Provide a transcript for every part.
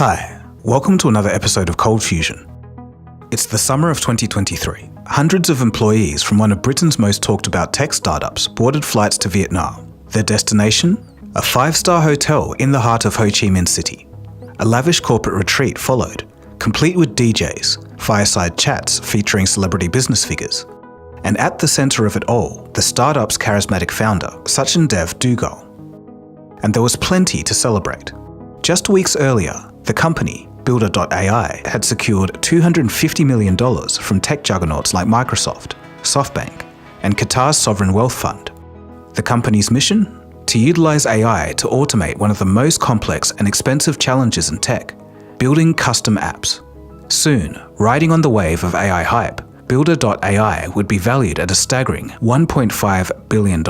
Hi, welcome to another episode of Coldfusion. It's the summer of 2023. Hundreds of employees from one of Britain's most talked about tech startups boarded flights to Vietnam. Their destination? A 5-star hotel in the heart of Ho Chi Minh City. A lavish corporate retreat followed, complete with DJs, fireside chats featuring celebrity business figures. And at the center of it all, the startup's charismatic founder, Sachin Dev Duggal. And there was plenty to celebrate. Just weeks earlier, the company, builder.ai, had secured $250 million from tech juggernauts like Microsoft, SoftBank, and Qatar's sovereign wealth fund. The company's mission? To utilize AI to automate one of the most complex and expensive challenges in tech, building custom apps. Soon, riding on the wave of AI hype, builder.ai would be valued at a staggering $1.5 billion.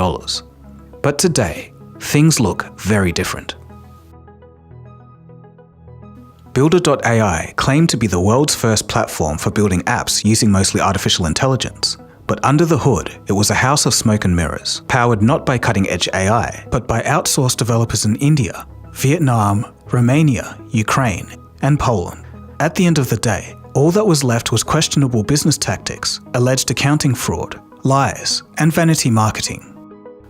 But today, things look very different. Builder.ai claimed to be the world's first platform for building apps using mostly artificial intelligence. But under the hood, it was a house of smoke and mirrors, powered not by cutting-edge AI, but by outsourced developers in India, Vietnam, Romania, Ukraine, and Poland. At the end of the day, all that was left was questionable business tactics, alleged accounting fraud, lies, and vanity marketing.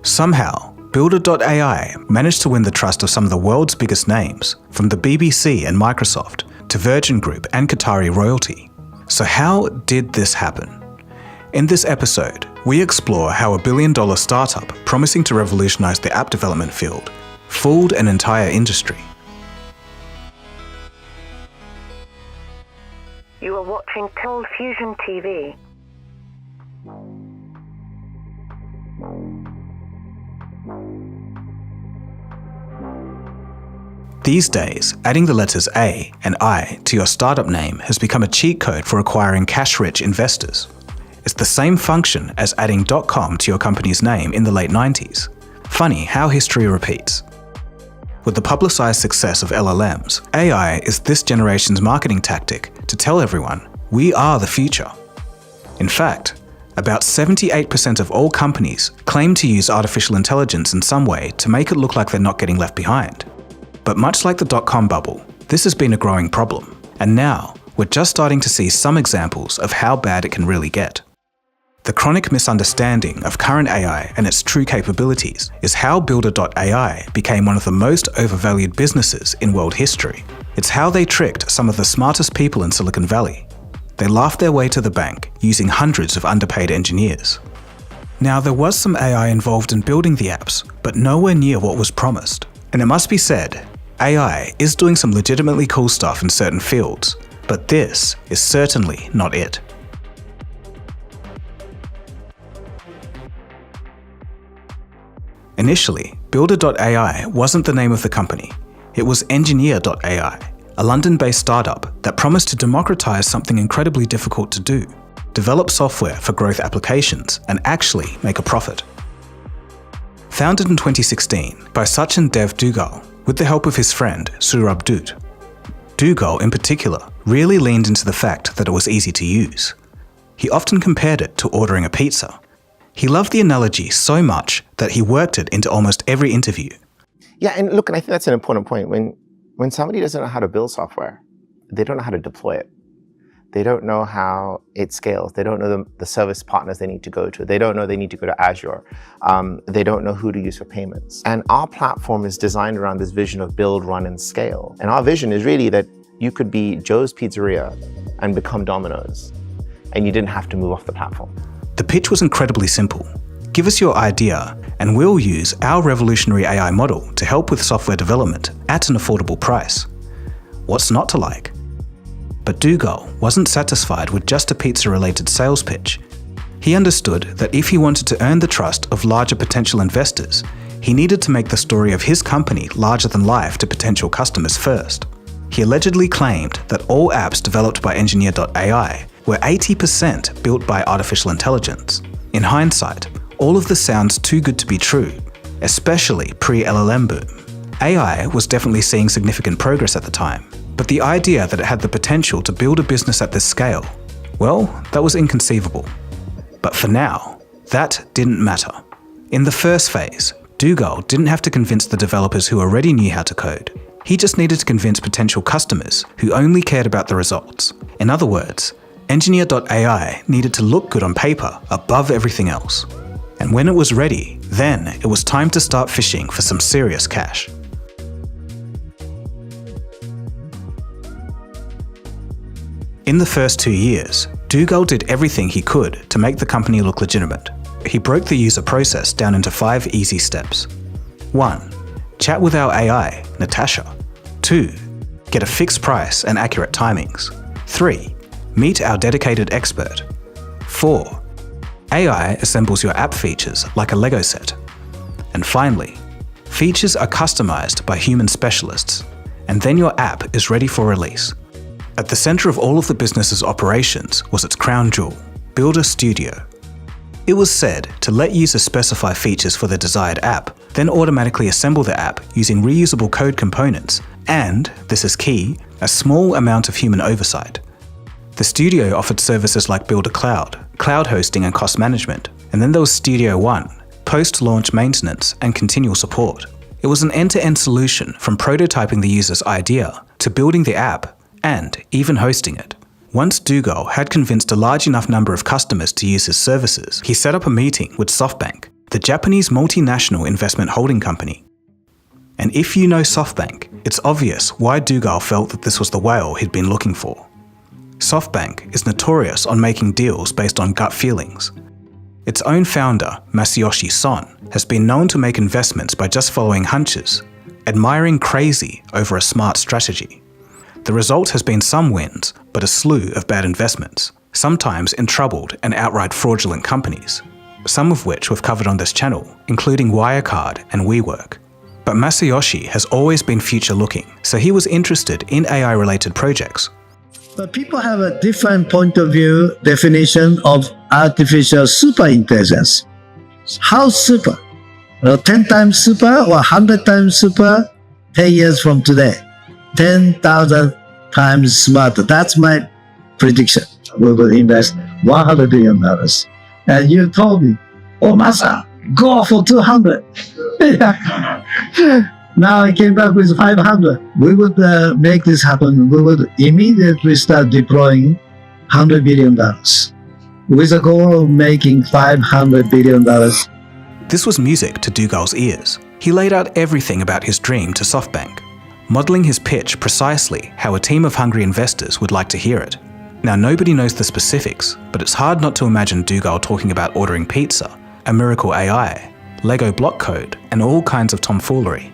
Somehow, builder.ai managed to win the trust of some of the world's biggest names, from the BBC and Microsoft to Virgin Group and Qatari royalty. So how did this happen? In this episode, we explore how a billion-dollar startup promising to revolutionize the app development field fooled an entire industry. You are watching Coldfusion TV. These days, adding the letters A and I to your startup name has become a cheat code for acquiring cash-rich investors. It's the same function as adding .com to your company's name in the late 90s. Funny how history repeats. With the publicized success of LLMs, AI is this generation's marketing tactic to tell everyone, we are the future. In fact, about 78% of all companies claim to use artificial intelligence in some way to make it look like they're not getting left behind. But much like the .com bubble, this has been a growing problem, and now we're just starting to see some examples of how bad it can really get. The chronic misunderstanding of current AI and its true capabilities is how builder.ai became one of the most overvalued businesses in world history. It's how they tricked some of the smartest people in Silicon Valley. They laughed their way to the bank using hundreds of underpaid engineers. Now, there was some AI involved in building the apps, but nowhere near what was promised. And it must be said, AI is doing some legitimately cool stuff in certain fields, but this is certainly not it. Initially, builder.ai wasn't the name of the company. It was engineer.ai, a London-based startup that promised to democratize something incredibly difficult to do, develop software for growth applications, and actually make a profit. Founded in 2016 by Sachin Dev Duggal with the help of his friend Saurabh Dut. Duggal in particular really leaned into the fact that it was easy to use. He often compared it to ordering a pizza. He loved the analogy so much that he worked it into almost every interview. Yeah, and look, and I think that's an important point. When somebody doesn't know how to build software, they don't know how to deploy it. They don't know how it scales. They don't know the service partners they need to go to. They don't know they need to go to Azure. They don't know who to use for payments. And our platform is designed around this vision of build, run, and scale. And our vision is really that you could be Joe's Pizzeria and become Domino's, and you didn't have to move off the platform. The pitch was incredibly simple. Give us your idea, and we'll use our revolutionary AI model to help with software development at an affordable price. What's not to like? But Duggal wasn't satisfied with just a pizza-related sales pitch. He understood that if he wanted to earn the trust of larger potential investors, he needed to make the story of his company larger than life to potential customers first. He allegedly claimed that all apps developed by engineer.ai were 80% built by artificial intelligence. In hindsight, all of this sounds too good to be true, especially pre-LLM boom. AI was definitely seeing significant progress at the time, but the idea that it had the potential to build a business at this scale, well, that was inconceivable. But for now, that didn't matter. In the first phase, Duggal didn't have to convince the developers who already knew how to code. He just needed to convince potential customers who only cared about the results. In other words, engineer.ai needed to look good on paper above everything else. And when it was ready, then it was time to start fishing for some serious cash. In the first 2 years, Dougal did everything he could to make the company look legitimate. He broke the user process down into 5 easy steps. 1. Chat with our AI, Natasha. 2. Get a fixed price and accurate timings. 3. Meet our dedicated expert. 4. AI assembles your app features like a Lego set. And finally, features are customized by human specialists, and then your app is ready for release. At the center of all of the business's operations was its crown jewel, Builder Studio. It was said to let users specify features for their desired app, then automatically assemble the app using reusable code components and, this is key, a small amount of human oversight. The studio offered services like Builder Cloud, cloud hosting and cost management, and then there was Studio One, post-launch maintenance and continual support. It was an end-to-end solution from prototyping the user's idea to building the app and even hosting it. Once Dougal had convinced a large enough number of customers to use his services, he set up a meeting with SoftBank, the Japanese multinational investment holding company. And if you know SoftBank, it's obvious why Dougal felt that this was the whale he'd been looking for. SoftBank is notorious on making deals based on gut feelings. Its own founder, Masayoshi Son, has been known to make investments by just following hunches, admiring crazy over a smart strategy. The result has been some wins, but a slew of bad investments, sometimes in troubled and outright fraudulent companies, some of which we've covered on this channel, including Wirecard and WeWork. But Masayoshi has always been future-looking, so he was interested in AI-related projects. But people have a different point of view definition of artificial super intelligence. How super? 10 times super or 100 times super 10 years from today? 10,000 times smarter. That's my prediction. We will invest $100 billion. And you told me, oh, Masa, go for 200. Now I came back with 500. We would make this happen. We would immediately start deploying $100 billion with a goal of making $500 billion. This was music to Dougal's ears. He laid out everything about his dream to SoftBank, modeling his pitch precisely how a team of hungry investors would like to hear it. Now, nobody knows the specifics, but it's hard not to imagine Dougal talking about ordering pizza, a miracle AI, Lego block code, and all kinds of tomfoolery.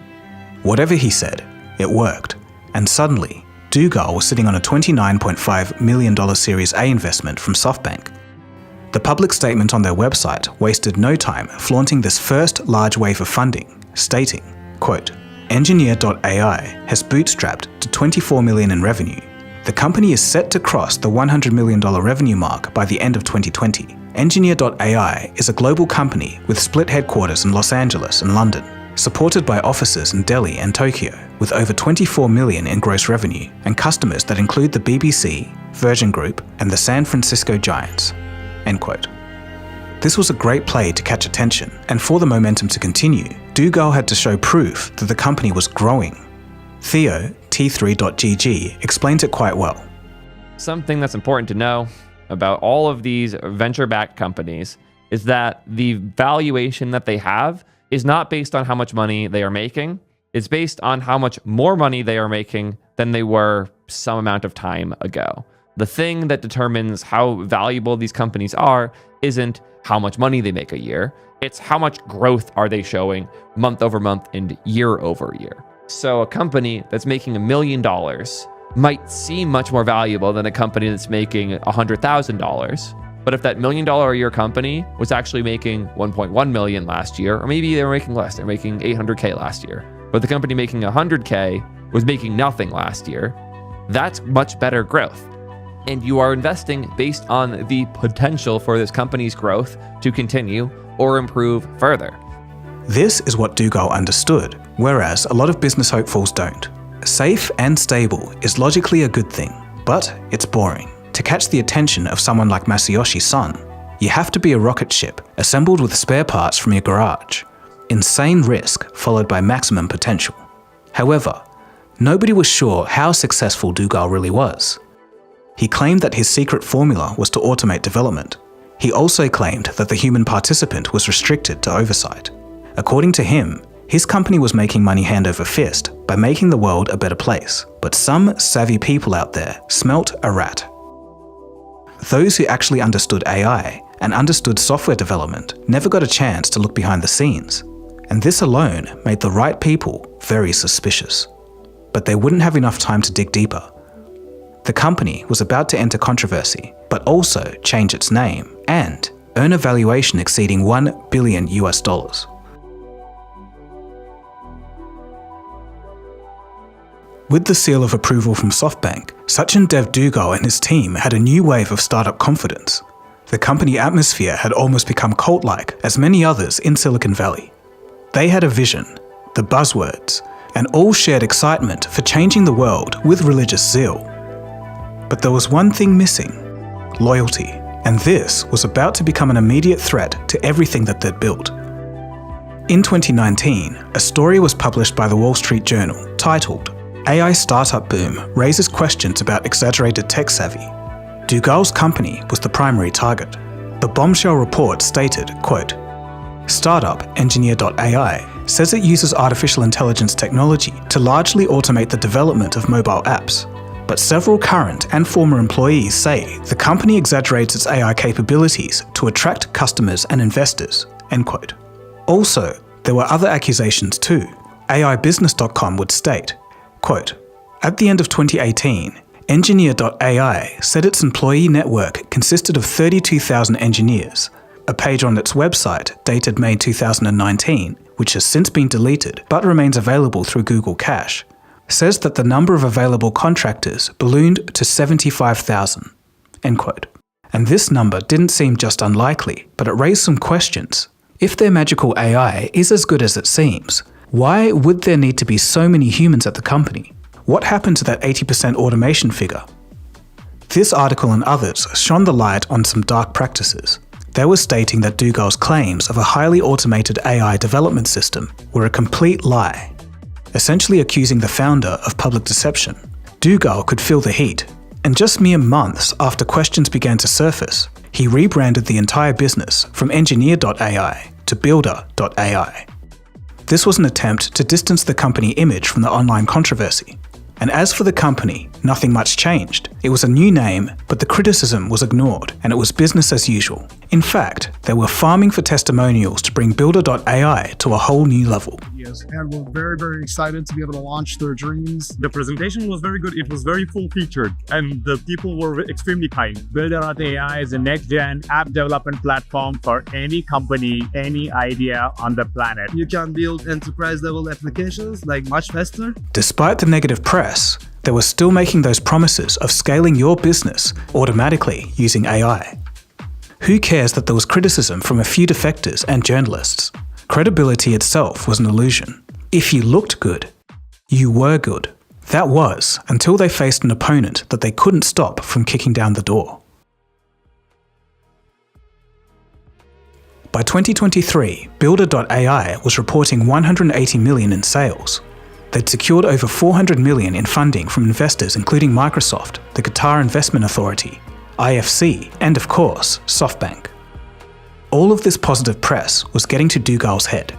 Whatever he said, it worked, and suddenly, Dougal was sitting on a $29.5 million Series A investment from SoftBank. The public statement on their website wasted no time flaunting this first large wave of funding, stating, quote, Engineer.ai has bootstrapped to $24 million in revenue. The company is set to cross the $100 million revenue mark by the end of 2020. Engineer.ai is a global company with split headquarters in Los Angeles and London, supported by offices in Delhi and Tokyo, with over $24 million in gross revenue and customers that include the BBC, Virgin Group, and the San Francisco Giants. End quote. This was a great play to catch attention, and for the momentum to continue, Dougal had to show proof that the company was growing. Theo, T3.gg, explains it quite well. Something that's important to know about all of these venture-backed companies is that the valuation that they have is not based on how much money they are making. It's based on how much more money they are making than they were some amount of time ago. The thing that determines how valuable these companies are isn't how much money they make a year. It's how much growth are they showing month over month and year over year. So a company that's making $1 million might seem much more valuable than a company that's making $100,000. But if that $1 million a year company was actually making 1.1 million last year, or maybe they were making less, they're making 800K last year, but the company making 100K was making nothing last year, that's much better growth. And you are investing based on the potential for this company's growth to continue or improve further. This is what Dougal understood, whereas a lot of business hopefuls don't. Safe and stable is logically a good thing, but it's boring. To catch the attention of someone like Masayoshi Son, you have to be a rocket ship assembled with spare parts from your garage. Insane risk followed by maximum potential. However, nobody was sure how successful Dougal really was. He claimed that his secret formula was to automate development. He also claimed that the human participant was restricted to oversight. According to him, his company was making money hand over fist by making the world a better place. But some savvy people out there smelt a rat. Those who actually understood AI and understood software development never got a chance to look behind the scenes. And this alone made the right people very suspicious. But they wouldn't have enough time to dig deeper. The company was about to enter controversy, but also change its name and earn a valuation exceeding $1 billion. With the seal of approval from SoftBank, Sachin Dev Dougal and his team had a new wave of startup confidence. The company atmosphere had almost become cult-like as many others in Silicon Valley. They had a vision, the buzzwords, and all shared excitement for changing the world with religious zeal. But there was one thing missing: loyalty, and this was about to become an immediate threat to everything that they'd built. In 2019, a story was published by the Wall Street Journal titled AI Startup Boom Raises Questions About Exaggerated Tech Savvy. Dougal's company was the primary target. The bombshell report stated, quote, "Startup engineer.ai says it uses artificial intelligence technology to largely automate the development of mobile apps. But several current and former employees say the company exaggerates its AI capabilities to attract customers and investors." End quote. Also, there were other accusations too. AIbusiness.com would state, quote, "At the end of 2018, engineer.ai said its employee network consisted of 32,000 engineers. A page on its website dated May 2019, which has since been deleted but remains available through Google Cache, says that the number of available contractors ballooned to 75,000. End quote. And this number didn't seem just unlikely, but it raised some questions. If their magical AI is as good as it seems, why would there need to be so many humans at the company? What happened to that 80% automation figure? This article and others shone the light on some dark practices. They were stating that Dougal's claims of a highly automated AI development system were a complete lie, essentially accusing the founder of public deception. Dougal could feel the heat, and just mere months after questions began to surface, he rebranded the entire business from engineer.ai to builder.ai. This was an attempt to distance the company image from the online controversy. And as for the company, nothing much changed. It was a new name, but the criticism was ignored, and it was business as usual. In fact, they were farming for testimonials to bring builder.ai to a whole new level. Yes, and we're very, very excited to be able to launch their dreams. The presentation was very good. It was very full-featured, and the people were extremely kind. Builder.ai is a next-gen app development platform for any company, any idea on the planet. You can build enterprise-level applications like much faster. Despite the negative press, they were still making those promises of scaling your business automatically using AI. Who cares that there was criticism from a few defectors and journalists? Credibility itself was an illusion. If you looked good, you were good. That was until they faced an opponent that they couldn't stop from kicking down the door. By 2023, builder.ai was reporting 180 million in sales. They'd secured over 400 million in funding from investors including Microsoft, the Qatar Investment Authority, IFC, and of course, SoftBank. All of this positive press was getting to Dougal's head.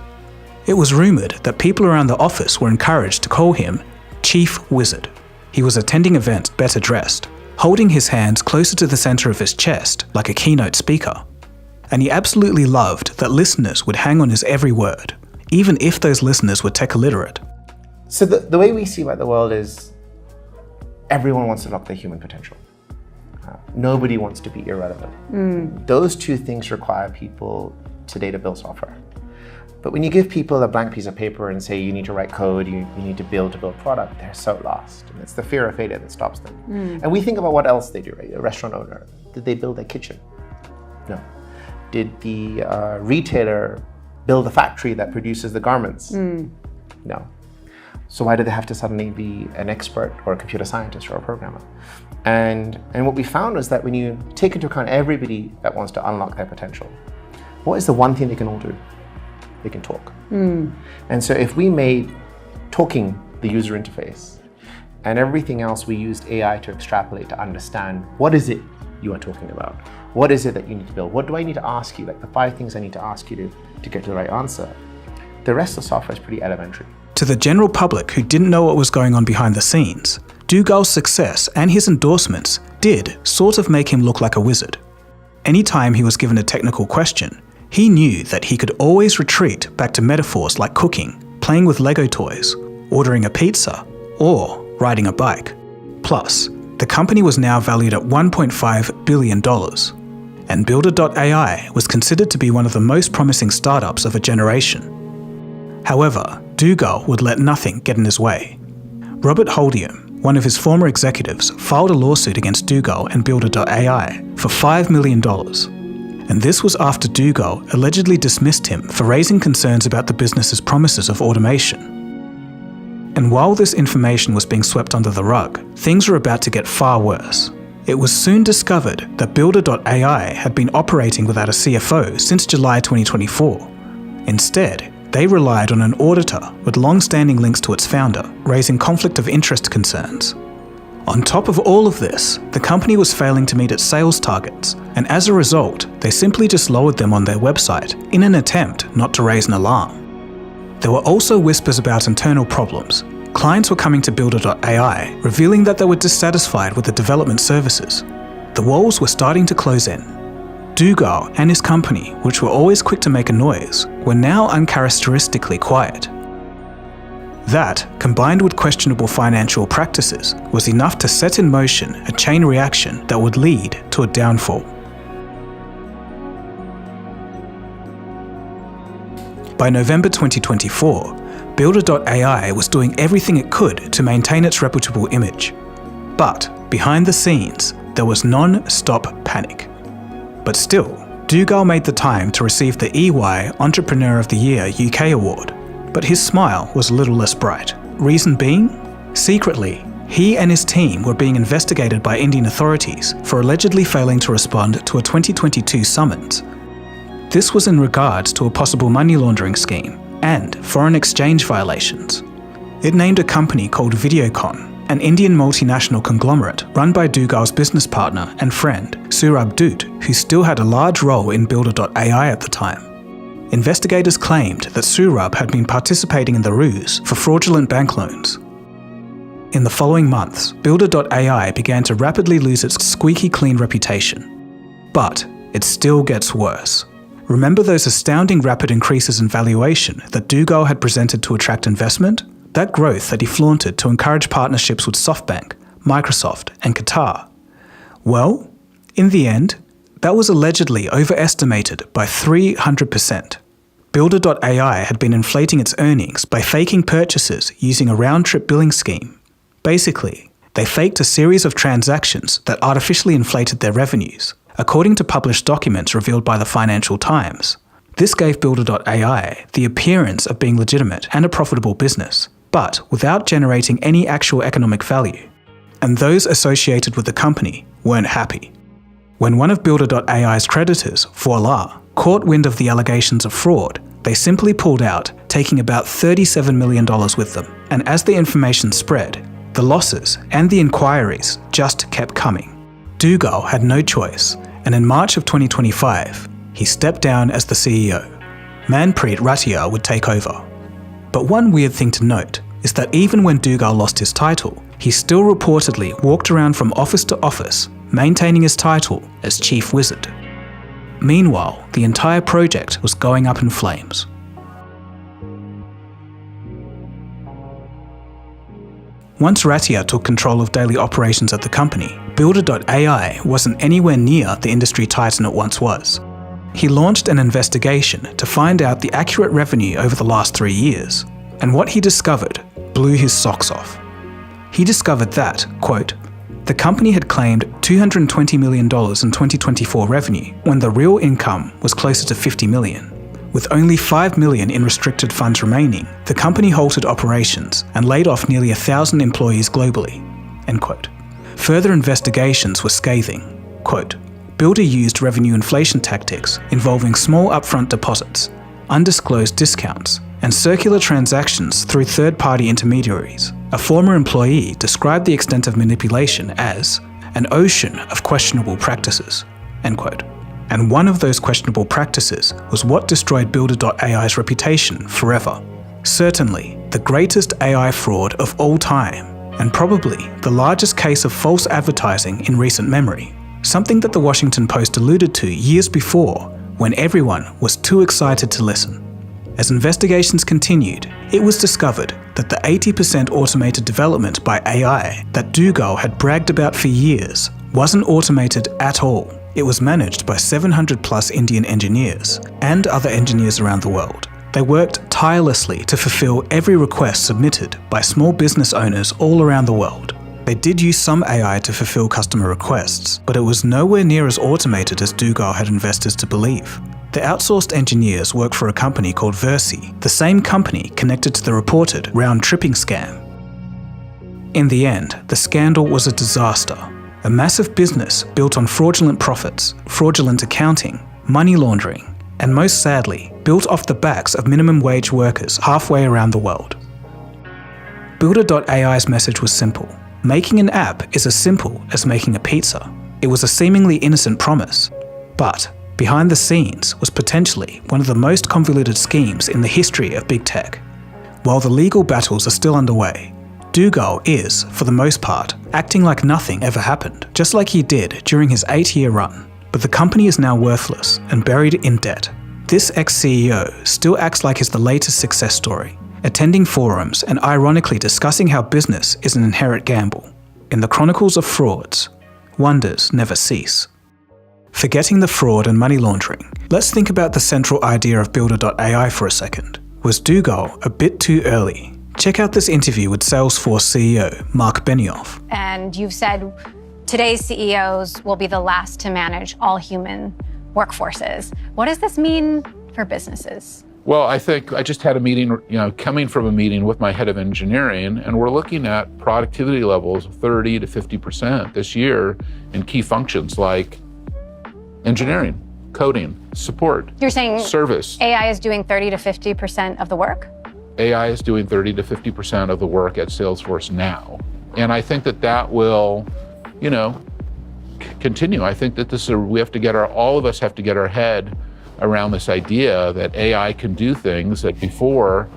It was rumored that people around the office were encouraged to call him Chief Wizard. He was attending events better dressed, holding his hands closer to the center of his chest like a keynote speaker. And he absolutely loved that listeners would hang on his every word, even if those listeners were tech illiterate. So the way we see about the world is everyone wants to unlock their human potential. Nobody wants to be irrelevant. Those two things require people today to build software. But when you give people a blank piece of paper and say you need to write code, you need to build product, they're so lost. And it's the fear of failure that stops them. And we think about what else they do, right? A restaurant owner, did they build their kitchen? No. Did the retailer build the factory that produces the garments? No. So why do they have to suddenly be an expert or a computer scientist or a programmer? And what we found was that when you take into account everybody that wants to unlock their potential, what is the one thing they can all do? They can talk. And so if we made talking the user interface, And everything else we used AI to extrapolate to understand, what is it you are talking about? What is it that you need to build? What do I need to ask you? Like the 5 things I need to ask you to get to the right answer. The rest of the software is pretty elementary. To the general public who didn't know what was going on behind the scenes, Dougal's success and his endorsements did sort of make him look like a wizard. Anytime he was given a technical question, he knew that he could always retreat back to metaphors like cooking, playing with Lego toys, ordering a pizza, or riding a bike. Plus, the company was now valued at $1.5 billion, and builder.ai was considered to be one of the most promising startups of a generation. However, Dougal would let nothing get in his way. Robert Holdium, one of his former executives, filed a lawsuit against Dougal and builder.ai for $5 million. And this was after Dougal allegedly dismissed him for raising concerns about the business's promises of automation. And while this information was being swept under the rug, things were about to get far worse. It was soon discovered that builder.ai had been operating without a CFO since July 2024. Instead, they relied on an auditor with long-standing links to its founder, raising conflict of interest concerns. On top of all of this, the company was failing to meet its sales targets, and as a result, they simply just lowered them on their website in an attempt not to raise an alarm. There were also whispers about internal problems. Clients were coming to builder.ai, revealing that they were dissatisfied with the development services. The walls were starting to close in. Dougal and his company, which were always quick to make a noise, were now uncharacteristically quiet. That, combined with questionable financial practices, was enough to set in motion a chain reaction that would lead to a downfall. By November 2024, builder.ai was doing everything it could to maintain its reputable image. But behind the scenes, there was non-stop panic. But still, Dougal made the time to receive the EY Entrepreneur of the Year UK award. But his smile was a little less bright. Reason being? Secretly, he and his team were being investigated by Indian authorities for allegedly failing to respond to a 2022 summons. This was in regards to a possible money laundering scheme and foreign exchange violations. It named a company called Videocon, an Indian multinational conglomerate run by Dougal's business partner and friend, Surabh Dut, who still had a large role in builder.ai at the time. Investigators claimed that Surabh had been participating in the ruse for fraudulent bank loans. In the following months, builder.ai began to rapidly lose its squeaky clean reputation. But it still gets worse. Remember those astounding rapid increases in valuation that Dougal had presented to attract investment? That growth that he flaunted to encourage partnerships with SoftBank, Microsoft, and Qatar? Well, in the end, that was allegedly overestimated by 300%. Builder.ai had been inflating its earnings by faking purchases using a round-trip billing scheme. Basically, they faked a series of transactions that artificially inflated their revenues, according to published documents revealed by the Financial Times. This gave builder.ai the appearance of being legitimate and a profitable business, but without generating any actual economic value. And those associated with the company weren't happy. When one of builder.ai's creditors, Voila, caught wind of the allegations of fraud, they simply pulled out, taking about $37 million with them. And as the information spread, the losses and the inquiries just kept coming. Dougal had no choice, and in March of 2025, he stepped down as the CEO. Manpreet Ratia would take over. But one weird thing to note is that even when Dougal lost his title, he still reportedly walked around from office to office, maintaining his title as Chief Wizard. Meanwhile, the entire project was going up in flames. Once Ratia took control of daily operations at the company, builder.ai wasn't anywhere near the industry titan it once was. He launched an investigation to find out the accurate revenue over the last 3 years, and what he discovered blew his socks off. He discovered that, quote, the company had claimed $220 million in 2024 revenue when the real income was closer to $50 million. With only $5 million in restricted funds remaining, the company halted operations and laid off nearly 1,000 employees globally, end quote. Further investigations were scathing. Quote, Builder used revenue inflation tactics involving small upfront deposits, undisclosed discounts, and circular transactions through third-party intermediaries. A former employee described the extent of manipulation as an ocean of questionable practices, end quote. And one of those questionable practices was what destroyed builder.ai's reputation forever. Certainly, the greatest AI fraud of all time, and probably the largest case of false advertising in recent memory. Something that the Washington Post alluded to years before, when everyone was too excited to listen. As investigations continued, it was discovered that the 80% automated development by AI that Dougal had bragged about for years wasn't automated at all. It was managed by 700 plus Indian engineers and other engineers around the world. They worked tirelessly to fulfill every request submitted by small business owners all around the world. They did use some AI to fulfill customer requests, but it was nowhere near as automated as Dougal had investors to believe. The outsourced engineers work for a company called Versi, the same company connected to the reported round-tripping scam. In the end, the scandal was a disaster. A massive business built on fraudulent profits, fraudulent accounting, money laundering, and most sadly, built off the backs of minimum wage workers halfway around the world. Builder.ai's message was simple. Making an app is as simple as making a pizza. It was a seemingly innocent promise, but behind the scenes was potentially one of the most convoluted schemes in the history of big tech. While the legal battles are still underway, Dougal is, for the most part, acting like nothing ever happened, just like he did during his 8-year run. But the company is now worthless and buried in debt. This ex-CEO still acts like he's the latest success story, attending forums and ironically discussing how business is an inherent gamble. In the chronicles of frauds, wonders never cease. Forgetting the fraud and money laundering, let's think about the central idea of builder.ai for a second. Was Dougal a bit too early? Check out this interview with Salesforce CEO Mark Benioff. And you've said today's CEOs will be the last to manage all human workforces. What does this mean for businesses? Well, I think I just had a meeting, coming from a meeting with my head of engineering, and we're looking at productivity levels of 30 to 50% this year in key functions like engineering, coding, support, You're saying service. AI is doing 30 to 50% of the work? AI is doing 30 to 50% of the work at Salesforce now. And I think that will, continue. I think that all of us have to get our head around this idea that AI can do things that before,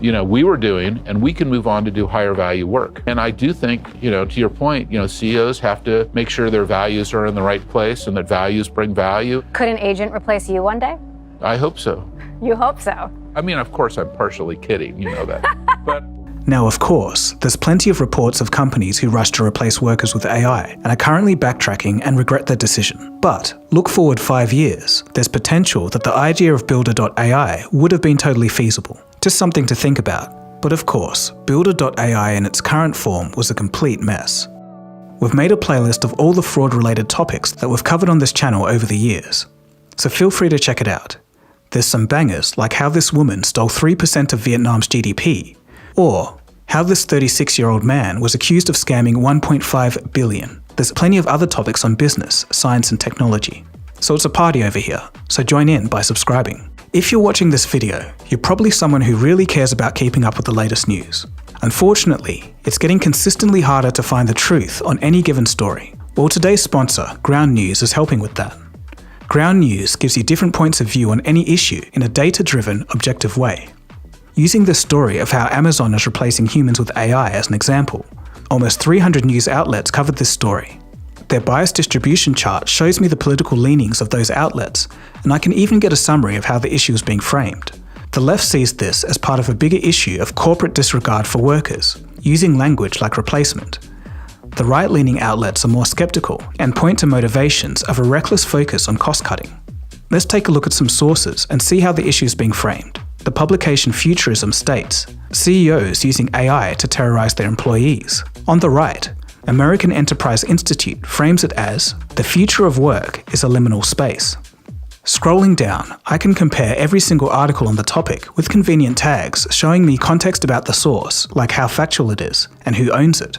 we were doing, and we can move on to do higher value work. And I do think, to your point, CEOs have to make sure their values are in the right place and that values bring value. Could an agent replace you one day? I hope so. You hope so. I mean, of course, I'm partially kidding, you know that. But Now, of course, there's plenty of reports of companies who rush to replace workers with AI and are currently backtracking and regret their decision. But look forward 5 years, there's potential that the idea of builder.ai would have been totally feasible. Just something to think about. But of course, builder.ai in its current form was a complete mess. We've made a playlist of all the fraud-related topics that we've covered on this channel over the years, so feel free to check it out. There's some bangers like how this woman stole 3% of Vietnam's GDP, or how this 36-year-old man was accused of scamming 1.5 billion. There's plenty of other topics on business, science and technology. So it's a party over here, so join in by subscribing. If you're watching this video, you're probably someone who really cares about keeping up with the latest news. Unfortunately, it's getting consistently harder to find the truth on any given story. Well, today's sponsor, Ground News, is helping with that. Ground News gives you different points of view on any issue in a data-driven, objective way. Using the story of how Amazon is replacing humans with AI as an example, almost 300 news outlets covered this story. Their bias distribution chart shows me the political leanings of those outlets, and I can even get a summary of how the issue is being framed. The left sees this as part of a bigger issue of corporate disregard for workers, using language like replacement. The right-leaning outlets are more skeptical and point to motivations of a reckless focus on cost-cutting. Let's take a look at some sources and see how the issue is being framed. The publication Futurism states, CEOs using AI to terrorize their employees. On the right, American Enterprise Institute frames it as, the future of work is a liminal space. Scrolling down, I can compare every single article on the topic with convenient tags showing me context about the source, like how factual it is and who owns it.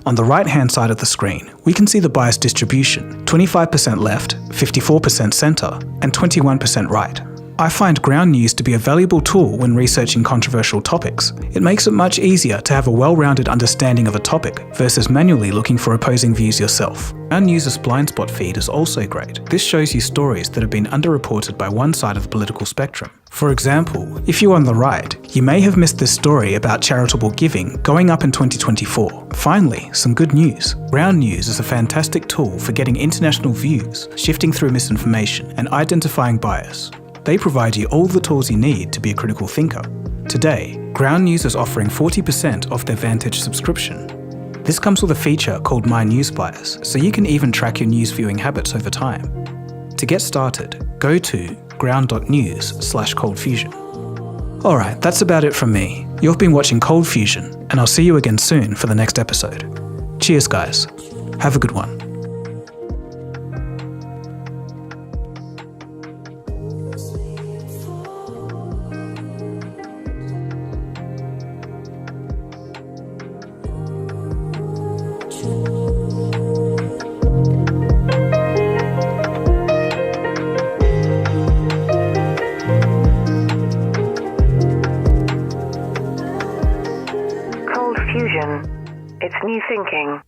On the right-hand side of the screen, we can see the bias distribution, 25% left, 54% center, and 21% right. I find Ground News to be a valuable tool when researching controversial topics. It makes it much easier to have a well-rounded understanding of a topic versus manually looking for opposing views yourself. Ground News' blind spot feed is also great. This shows you stories that have been underreported by one side of the political spectrum. For example, if you're on the right, you may have missed this story about charitable giving going up in 2024. Finally, some good news. Ground News is a fantastic tool for getting international views, shifting through misinformation, and identifying bias. They provide you all the tools you need to be a critical thinker. Today, Ground News is offering 40% off their Vantage subscription. This comes with a feature called My News Bias, so you can even track your news viewing habits over time. To get started, go to ground.news/coldfusion. Alright, that's about it from me. You've been watching Coldfusion, and I'll see you again soon for the next episode. Cheers guys. Have a good one. Coldfusion. It's new thinking.